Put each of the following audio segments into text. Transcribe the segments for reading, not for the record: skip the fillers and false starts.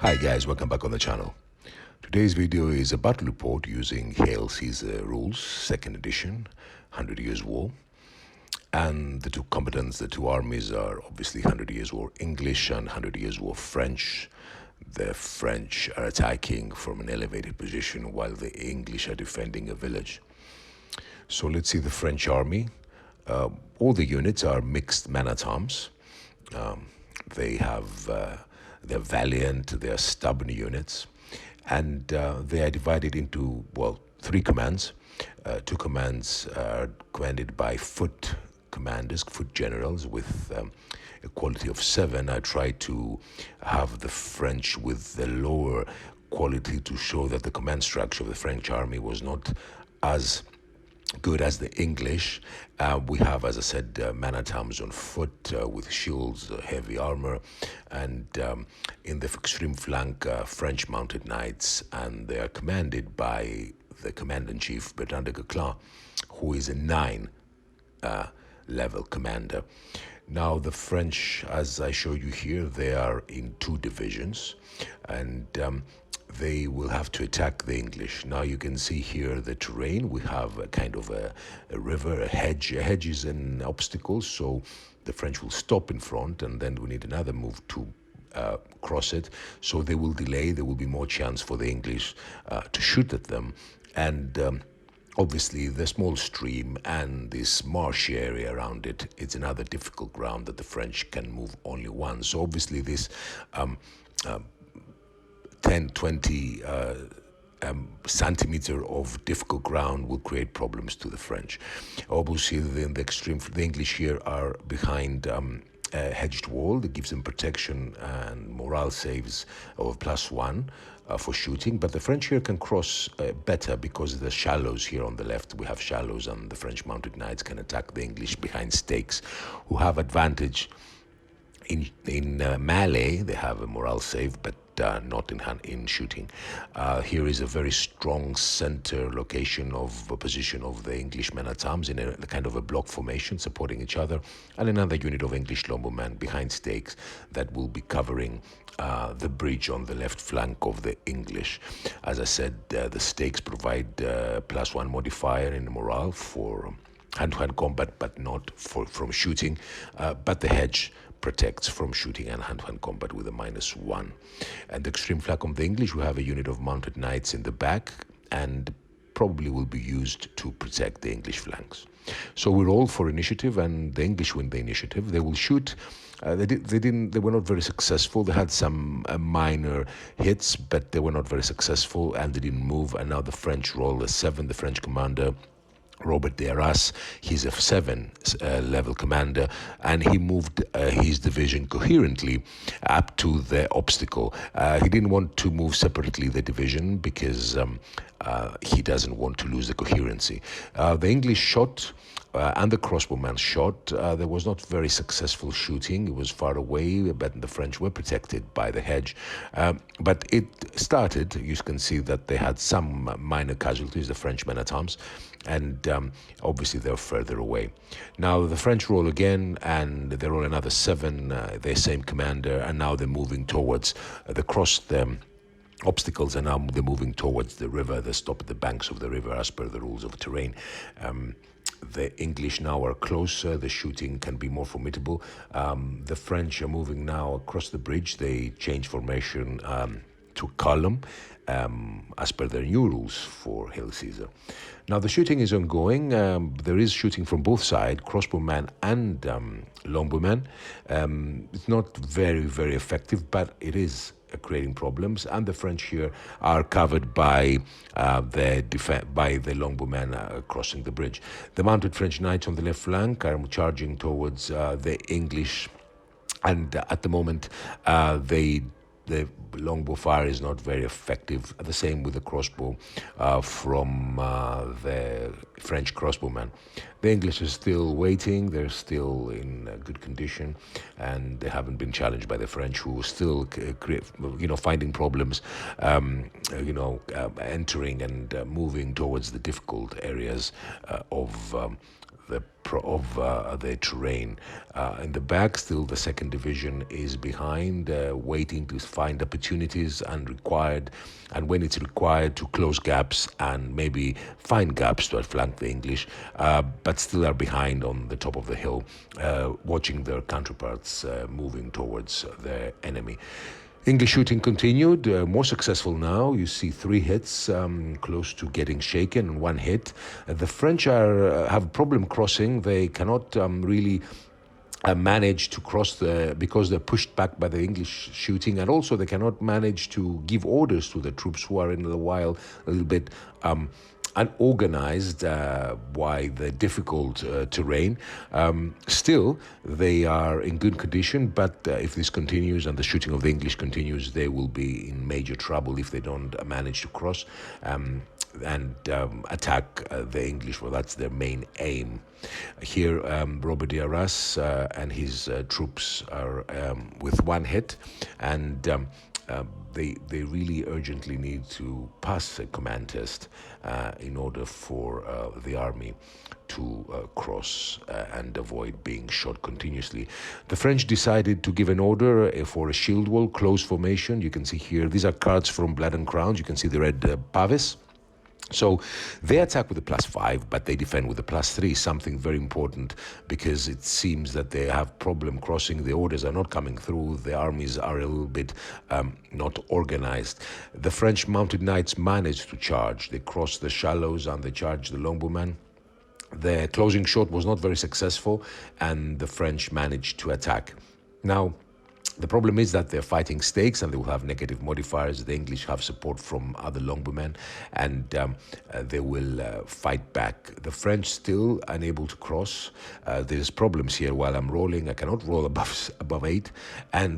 Hi guys, welcome back on the channel. Today's video is a battle report using Hail Caesar rules, second edition, 100 Years War. And the two combatants, the two armies are obviously 100 Years War English and 100 Years War French. The French are attacking from an elevated position while the English are defending a village. So let's see the French army. All the units are mixed man-at-arms. They're valiant, they're stubborn units, and they are divided into, well, three commands. Two commands are commanded by foot commanders, foot generals with a quality of 7. I tried to have the French with the lower quality to show that the command structure of the French army was not as good as the English. We have, as I said, man-at-arms on foot with shields, heavy armor, and in the extreme flank, French mounted knights, and they are commanded by the commander-in-chief, Bertrand de Coquelin, who is a 9 level commander. Now, the French, as I show you here, they are in 2 divisions, and they will have to attack the English. Now you can see here the terrain. We have a kind of a river, a hedge. A hedge is an obstacle, so the French will stop in front, and then we need another move to cross it. So they will delay. There will be more chance for the English to shoot at them. And obviously, the small stream and this marshy area around it, it's another difficult ground that the French can move only once. So obviously this 10, 20 centimeter of difficult ground will create problems to the French. Obviously, in the extreme, the English here are behind a hedged wall that gives them protection and morale saves of +1 for shooting. But the French here can cross better because the shallows here on the left, we have shallows, and the French mounted knights can attack the English behind stakes, who have advantage in melee. They have a morale save, but not in shooting. Here is a very strong center location of position of the English men-at-arms in a kind of a block formation supporting each other, and another unit of English lumbermen behind stakes that will be covering the bridge on the left flank of the English. As I said, the stakes provide +1 modifier in the morale for hand-to-hand combat, but not from shooting. But the hedge protects from shooting and hand-to-hand combat with a -1. And the extreme flank of the English, we have a unit of mounted knights in the back, and probably will be used to protect the English flanks. So we're all for initiative, and the English win the initiative. They will shoot. They were not very successful. They had some minor hits, but they were not very successful, and they didn't move. And now the French roll a 7. The French commander, Robert de Arras, he's a 7 level commander, and he moved his division coherently up to the obstacle. He didn't want to move separately the division because he doesn't want to lose the coherency. The English shot and the crossbowman shot. There was not very successful shooting. It was far away, but the French were protected by the hedge. But it started. You can see that they had some minor casualties, the French men-at-arms, and obviously they're further away. Now the French roll again, and they roll another 7, their same commander, and now they're moving towards the obstacles, and now they're moving towards the river. They stop at the banks of the river as per the rules of terrain. The English now are closer. The shooting can be more formidable. The French are moving now across the bridge. They change formation to column as per their new rules for Hail Caesar. Now the shooting is ongoing. There is shooting from both sides, crossbowmen and longbowmen. It's not very, very effective, but it is creating problems, and the French here are covered by the longbowmen crossing the bridge. The mounted French knights on the left flank are charging towards the English, and at the moment the longbow fire is not very effective. The same with the crossbow from the French crossbowmen. The English are still waiting. They're still in good condition, and they haven't been challenged by the French, who are still, finding problems, entering and moving towards the difficult areas of the terrain. In the back, still the second division is behind, waiting to find opportunities and when it's required, to close gaps and maybe find gaps to outflank the English, but still are behind on the top of the hill, watching their counterparts moving towards the enemy. English shooting continued, more successful now. You see 3 hits, close to getting shaken, and 1 hit. The French have a problem crossing. They cannot really manage to cross because they're pushed back by the English shooting, and also they cannot manage to give orders to the troops who are in the wild, a little bit unorganized by the difficult terrain. Still, they are in good condition, but if this continues and the shooting of the English continues, they will be in major trouble if they don't manage to cross and attack the English. Well, that's their main aim. Here, Robert de Arras and his troops are with 1 hit, and they really urgently need to pass a command test in order for the army to cross and avoid being shot continuously. The French decided to give an order for a shield wall, close formation. You can see here, these are cards from Blood and Crowns. You can see the red pavis. So they attack with a +5, but they defend with a +3, something very important, because it seems that they have problem crossing. The orders are not coming through. The armies are a little bit not organized. The French mounted knights managed to charge. They crossed the shallows and they charged the longbowmen. The closing shot was not very successful, and the French managed to attack. Now, the problem is that they're fighting stakes and they will have negative modifiers. The English have support from other longbowmen, and they will fight back. The French still unable to cross. There's problems here while I'm rolling. I cannot roll above 8,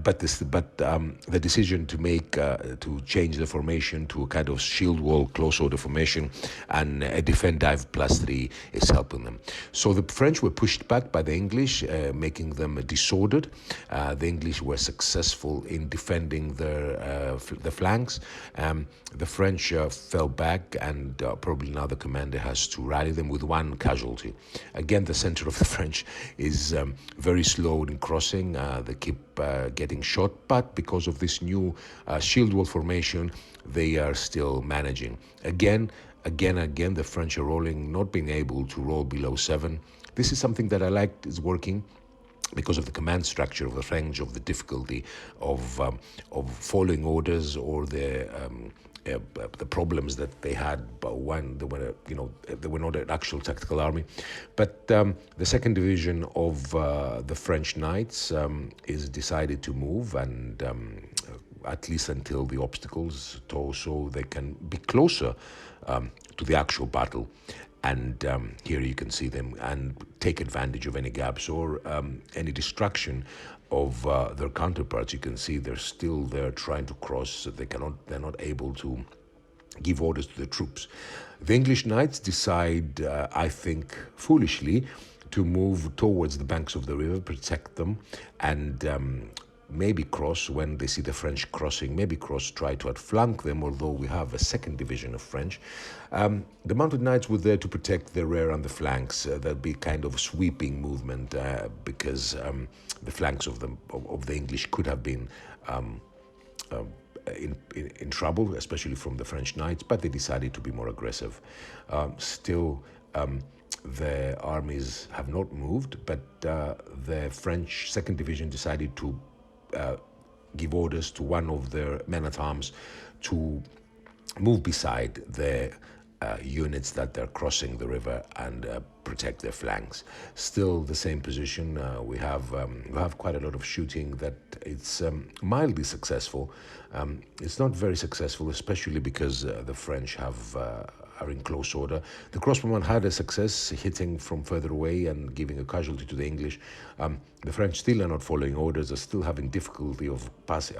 but the decision to make to change the formation to a kind of shield wall, close order formation, and a defend dive +3 is helping them. So the French were pushed back by the English, making them disordered. The English were successful in defending the flanks. The French fell back, and probably now the commander has to rally them with 1 casualty. Again, the center of the French is very slow in crossing. They keep getting shot, but because of this new shield wall formation, they are still managing. Again, the French are rolling, not being able to roll below 7. This is something that I like is working, because of the command structure of the French, of the difficulty of following orders, or the problems that they had. One, they were not an actual tactical army, but the second division of the French knights is decided to move, and at least until the obstacles, so they can be closer to the actual battle. And here you can see them and take advantage of any gaps or any distraction of their counterparts. You can see they're still there trying to cross. They're not able to give orders to the troops. The English knights decide, I think, foolishly, to move towards the banks of the river, protect them, and maybe cross when they see the French crossing, try to outflank them, although we have a second division of French. The mounted knights were there to protect the rear and the flanks. There'd be kind of sweeping movement because the flanks of the English could have been in trouble, especially from the French knights, but they decided to be more aggressive. Still, the armies have not moved, but the French second division decided to give orders to one of their men-at-arms to move beside the units that they're crossing the river and protect their flanks. Still the same position. We have quite a lot of shooting that it's mildly successful. It's not very successful, especially because the French are in close order. The crossbowman had a success hitting from further away and giving a casualty to the English. The French still are not following orders, are still having difficulty of passing,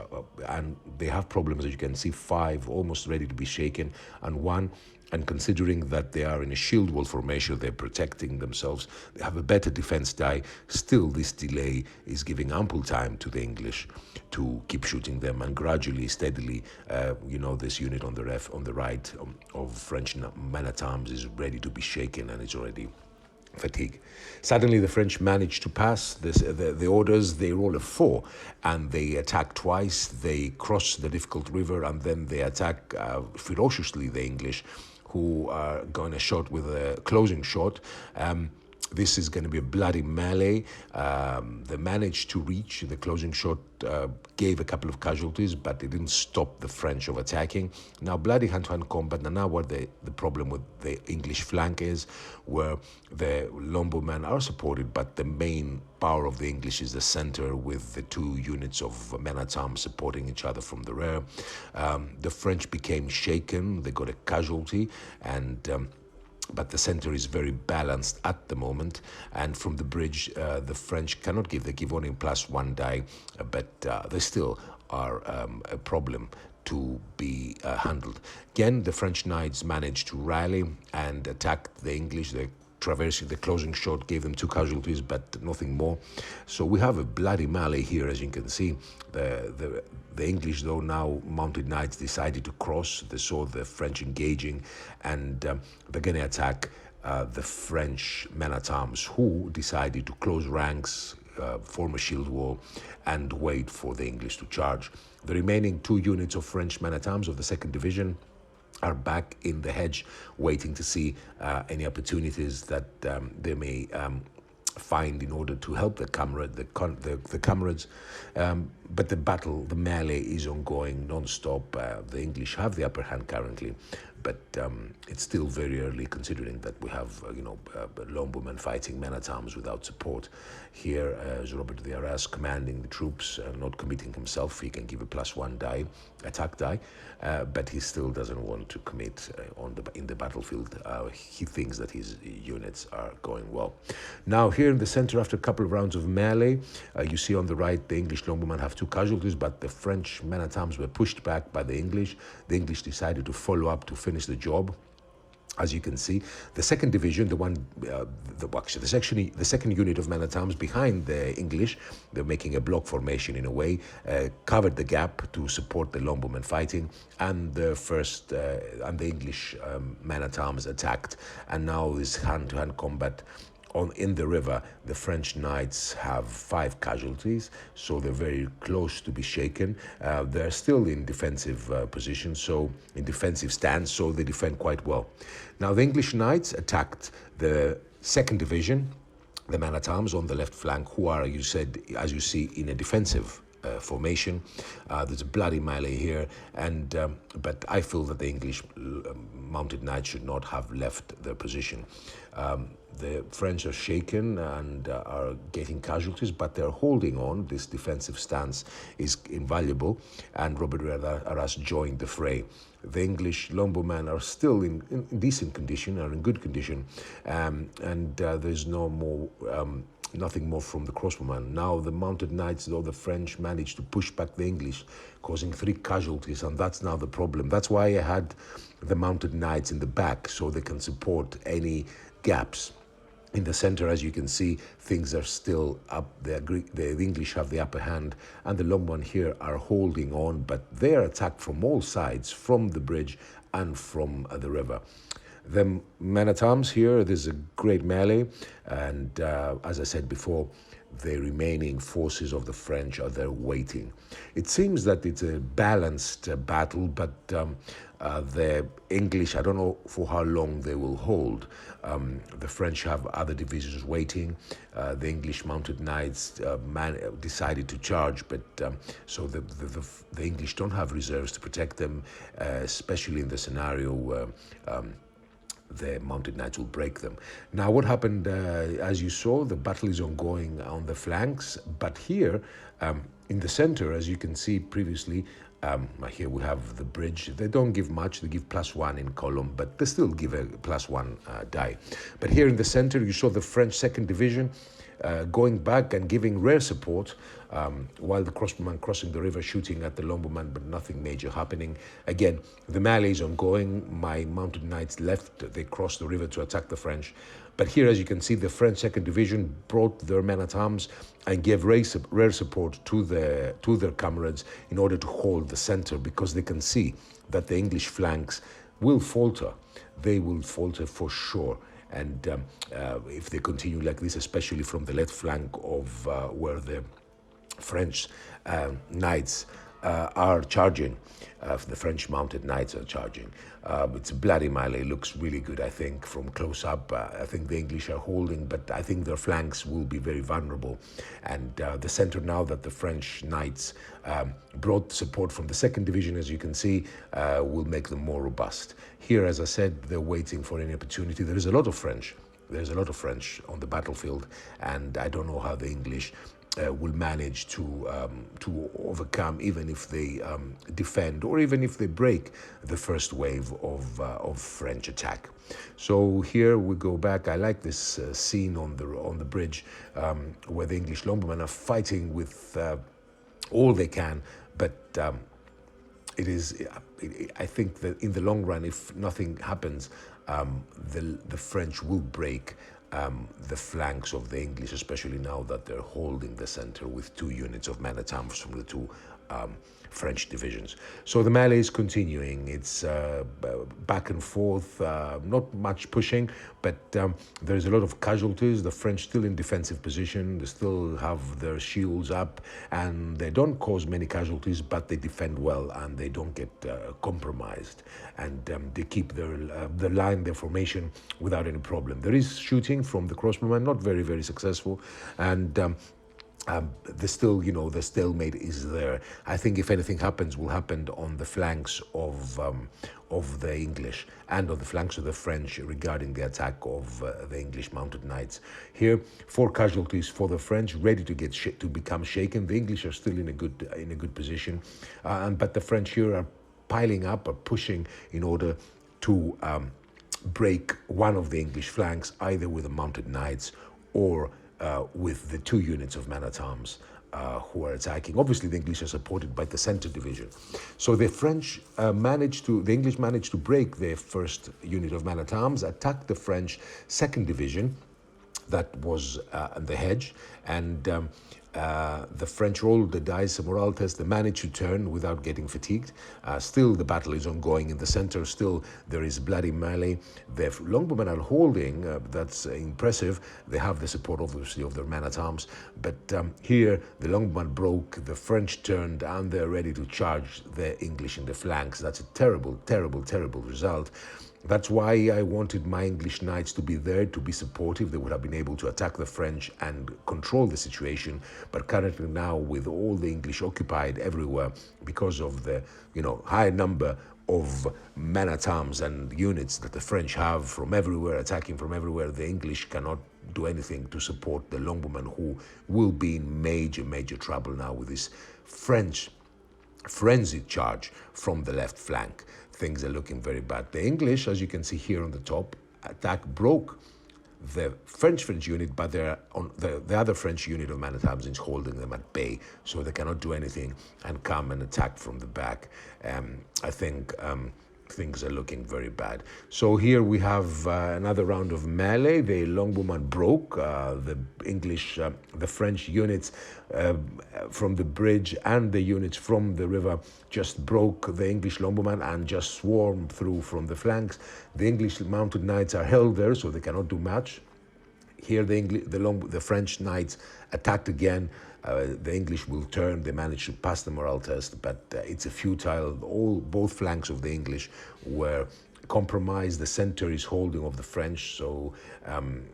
and they have problems, as you can see, 5 almost ready to be shaken, and 1. And considering that they are in a shield wall formation, they're protecting themselves, they have a better defense die. Still, this delay is giving ample time to the English to keep shooting them, and gradually, steadily, this unit on the right of French men-at-arms is ready to be shaken, and it's already fatigue. Suddenly, the French managed to pass the orders. They roll a 4, and they attack twice. They cross the difficult river, and then they attack ferociously the English, who are going to shot with a closing shot. This is going to be a bloody melee. They managed to reach the closing shot, gave a couple of casualties, but it didn't stop the French of attacking. Now, bloody hand-to-hand combat. Now, what the problem with the English flank is, where the Lombardmen are supported, but the main power of the English is the center, with the 2 units of men-at-arms supporting each other from the rear. The French became shaken. They got a casualty, and but the center is very balanced at the moment, and from the bridge the French cannot give. They give only +1 die, but they still are a problem to be handled. Again, the French knights managed to rally and attack the English. They traversing the closing shot gave them 2 casualties, but nothing more. So we have a bloody melee here, as you can see. The English, though, now mounted knights decided to cross. They saw the French engaging, and they're going to attack the French men-at-arms, who decided to close ranks, form a shield wall, and wait for the English to charge. The remaining 2 units of French men-at-arms of the 2nd Division are back in the hedge, waiting to see any opportunities that they may find in order to help the comrades. But the battle, the melee, is ongoing non-stop. The English have the upper hand currently, but it's still very early, considering that we have Lombardmen fighting men-at-arms without support. Here, as Robert de Arras commanding the troops, not committing himself. He can give a +1 die, attack die, but he still doesn't want to commit in the battlefield. He thinks that his units are going well. Now, here in the center, after a couple of rounds of melee, you see on the right the English Lombardmen have 2 casualties, but the French men-at-arms were pushed back by the English. The English decided to follow up to finish the job. As you can see, the 2nd Division, the second unit of men-at-arms behind the English, they're making a block formation in a way, covered the gap to support the Lombardmen fighting, and the English men-at-arms attacked, and now this hand-to-hand combat. In the river, the French knights have 5 casualties, so they're very close to be shaken. They're still in defensive position, so in defensive stance, so they defend quite well. Now, the English knights attacked the 2nd Division, the men-at-arms on the left flank, who are, as you see, in a defensive formation. There's a bloody melee here, and but I feel that the English mounted knights should not have left their position. The French are shaken and are getting casualties, but they're holding on. This defensive stance is invaluable, and Robert Arras joined the fray. The English Lombardmen are still in decent condition, are in good condition, and there's nothing more from the crossbowmen. Now the mounted knights, though, the French managed to push back the English, causing 3 casualties, and that's now the problem. That's why I had the mounted knights in the back, so they can support any gaps. In the center, as you can see, things are still up. The English have the upper hand, and the Lombardmen here are holding on, but they are attacked from all sides, from the bridge and from the river. The men-at-arms here, there's a great melee, and as I said before, the remaining forces of the French are there waiting. It seems that it's a balanced battle, but the English, I don't know for how long they will hold. The French have other divisions waiting. The English mounted knights decided to charge, but so the English don't have reserves to protect them, especially in the scenario where the mounted knights will break them. Now, what happened, as you saw, the battle is ongoing on the flanks, but here in the center, as you can see previously, here we have the bridge. They don't give much, they give +1 in column, but they still give a +1 die. But here in the center, you saw the French 2nd Division going back and giving rare support, while the crossbowmen crossing the river shooting at the Lombardmen, but nothing major happening. Again, the melee is ongoing. My mounted knights left, they crossed the river to attack the French. But here, as you can see, the French 2nd Division brought their men-at-arms and gave rare support to their comrades in order to hold the center, because they can see that the English flanks will falter. They will falter for sure. And if they continue like this, especially from the left flank of where the French knights are charging, the French mounted knights are charging. It's a bloody melee, looks really good, I think, from close up. I think the English are holding, but I think their flanks will be very vulnerable. And the center, now that the French knights brought support from the 2nd Division, as you can see, will make them more robust. Here, as I said, they're waiting for any opportunity. There is a lot of French. There's a lot of French on the battlefield, and I don't know how the English will manage to overcome, even if they defend or even if they break the first wave of French attack. So here we go back. I like this scene on the bridge where the English longbowmen are fighting with all they can, but I think that in the long run, if nothing happens, the French will break the flanks of the English, especially now that they're holding the center with 2 units of man-at-arms from the 2 French divisions. So the melee is continuing. It's back and forth, not much pushing, but there's a lot of casualties. The French still in defensive position. They still have their shields up, and they don't cause many casualties, but they defend well and they don't get compromised. And they keep their line, their formation without any problem. There is shooting from the crossbowmen, not very, very successful, and the stalemate is there. I think if anything happens, will happen on the flanks of the English and on the flanks of the French regarding the attack of the English mounted knights. Here, 4 casualties for the French, ready to become shaken. The English are still in a good position, but the French here are piling up, are pushing in order to break one of the English flanks, either with the mounted knights or with the 2 units of man-at-arms who are attacking. Obviously, the English are supported by the center division. So the English managed to break their 1st unit of man-at-arms, attack the French 2nd division that was the hedge, and the French rolled the dice, a morale test. They managed to turn without getting fatigued. Still, the battle is ongoing in the center. Still, there is bloody melee. The longbowmen are holding. That's impressive. They have the support, obviously, of their man-at-arms. But here, the longbowmen broke. The French turned, and they're ready to charge the English in the flanks. That's a terrible, terrible, terrible result. That's why I wanted my English knights to be there, to be supportive. They would have been able to attack the French and control the situation. But currently now, with all the English occupied everywhere, because of the high number of men-at-arms and units that the French have from everywhere, attacking from everywhere, the English cannot do anything to support the longbowmen, who will be in major, major trouble now with this French frenzied charge from the left flank. Things are looking very bad. The English, as you can see here on the top, broke the French unit, but they're on the other French unit of man-at-arms is holding them at bay, so they cannot do anything and come and attack from the back. I think things are looking very bad. So here we have another round of melee. The longbowman broke the French units from the bridge, and the units from the river just broke the English longbowman and just swarmed through from the flanks. The English mounted knights are held there, so they cannot do much. Here the French knights attacked again. The English will turn. They managed to pass the morale test, but it's a futile. Both flanks of the English were compromised. The center is holding of the French, so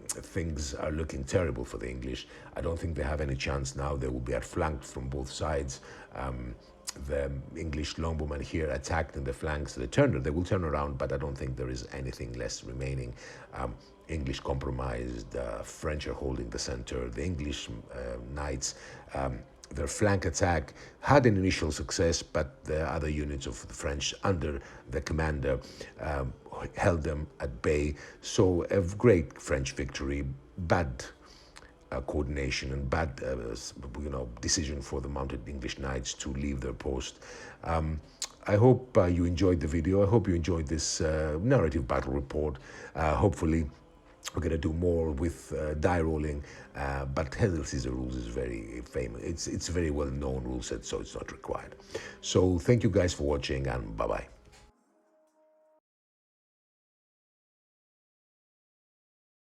things are looking terrible for the English. I don't think they have any chance now. They will be outflanked from both sides. The English longbowmen here attacked in the flanks. They will turn around, but I don't think there is anything less remaining. English compromised. French are holding the center. The English knights, their flank attack had an initial success, but the other units of the French under the commander held them at bay. So a great French victory. Bad coordination and bad decision for the mounted English knights to leave their post. I hope you enjoyed the video. I hope you enjoyed this narrative battle report. Hopefully we're going to do more with die rolling, but Hail Caesar rules is very famous. It's a very well known rule set, so it's not required. So thank you guys for watching, and bye bye.